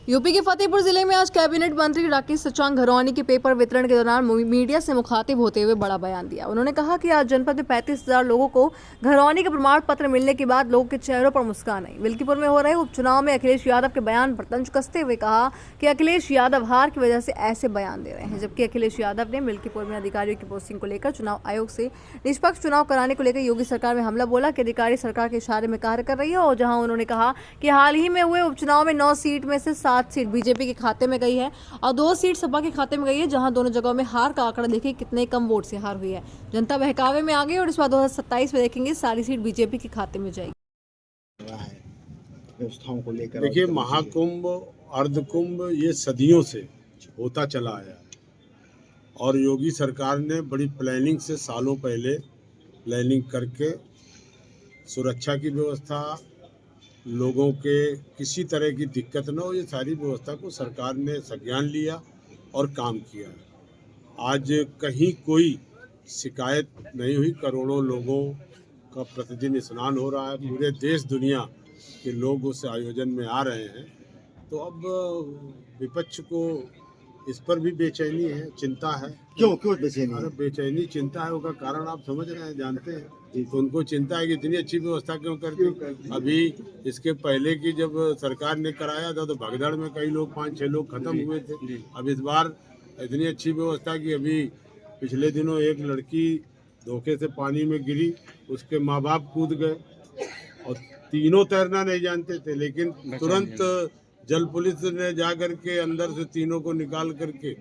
UP के फतेहपुर जिले में आज कैबिनेट मंत्री राकेश सचांग घरौनी के पेपर वितरण के दौरान मीडिया से मुखातिब होते हुए बड़ा बयान दिया। उन्होंने कहा कि आज जनपद में 35,000 लोगों को घरौनी का प्रमाण पत्र मिलने के बाद लोगों के चेहरों पर मुस्कान आई। विल्कीपुर में हो रहे उपचुनाव में अखिलेश यादव के बयान पर तंज कसते हुए कहा कि अखिलेश यादव हार की वजह से ऐसे बयान दे रहे हैं, जबकि अखिलेश यादव ने विल्कीपुर में अधिकारियों की पोस्टिंग को लेकर चुनाव आयोग से निष्पक्ष चुनाव कराने को लेकर योगी सरकार में हमला बोला कि अधिकारी सरकार के इशारे में कार्य कर रही है। और जहां उन्होंने कहा कि हाल ही में हुए उपचुनाव में 9 सीट में से 7 सीट बीजेपी के खाते में गई है और 2 सीट सपा के खाते में गई है, जहां दोनों जगहों में हार का आंकड़ा देखिए कितने कम वोट से हार हुई है। जनता बहकावे में आ गई और इस बार 2027 में देखेंगे सारी सीट बीजेपी के खाते में जाएगी। व्यवस्थाओं को लेकर देखिए, महाकुंभ अर्धकुंभ ये सदियों से होता चला आया है और योगी सरकार ने बड़ी प्लानिंग से सालों पहले प्लानिंग करके सुरक्षा की व्यवस्था, लोगों के किसी तरह की दिक्कत न हो, ये सारी व्यवस्था को सरकार ने संज्ञान लिया और काम किया है। आज कहीं कोई शिकायत नहीं हुई। करोड़ों लोगों का प्रतिदिन स्नान हो रहा है, पूरे देश दुनिया के लोग उस आयोजन में आ रहे हैं। तो अब विपक्ष को इस पर भी बेचैनी है, चिंता है। क्यों बेचैनी है? अरे बेचैनी चिंता है, उसका कारण आप समझ रहे हैं, जानते हैं। तो उनको चिंता है कि इतनी अच्छी व्यवस्था क्यों करती। अभी इसके पहले की जब सरकार ने कराया था तो भगदड़ में कई लोग 5-6 लोग खत्म हुए थे। अब इस बार इतनी अच्छी व्यवस्था की अभी पिछले दिनों एक लड़की धोखे से पानी में गिरी, उसके माँ बाप कूद गए और तीनों तैरना नहीं जानते थे, लेकिन तुरंत जल पुलिस ने जा करके अंदर से तीनों को निकाल करके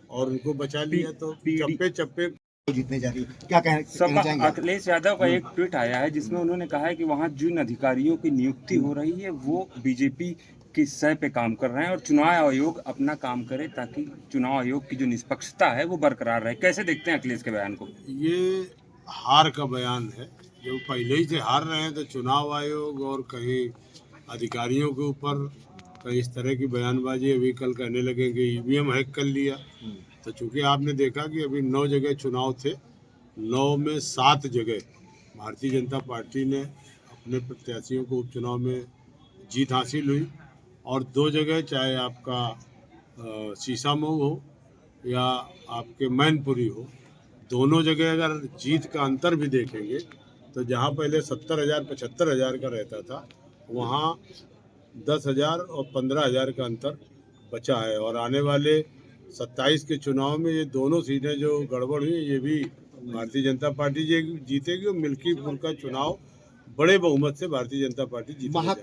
और उनको बचा लिया। तो चप्पे चप्पे जीतने जा रही है, क्या कहना चाहेंगे? अखिलेश यादव का एक ट्वीट आया है जिसमें उन्होंने कहा है कि वहां जिन अधिकारियों की नियुक्ति हो रही है वो बीजेपी की सह पे काम कर रहे हैं और चुनाव आयोग अपना काम करे ताकि चुनाव आयोग की जो निष्पक्षता है वो बरकरार रहे। कैसे देखते हैं अखिलेश के बयान को? ये हार का बयान है। जो पहले ही से हार रहे हैं तो चुनाव आयोग और कहीं अधिकारियों के ऊपर कहीं इस तरह की बयानबाजी अभी कल कहने लगे कि ईवीएम हैक कर लिया। तो चूंकि आपने देखा कि अभी 9 जगह चुनाव थे, 9 में 7 जगह भारतीय जनता पार्टी ने अपने प्रत्याशियों को उपचुनाव में जीत हासिल हुई और 2 जगह चाहे आपका शीशामऊ हो या आपके मैनपुरी हो, दोनों जगह अगर जीत का अंतर भी देखेंगे तो जहां पहले 70,000-75,000 का रहता था वहां 10,000 और 15,000 का अंतर बचा है। और आने वाले 27 के चुनाव में ये दोनों सीटें जो गड़बड़ हुई ये भी भारतीय जनता पार्टी जीतेगी और मिल्कीपुर का चुनाव बड़े बहुमत से भारतीय जनता पार्टी जीतेगी।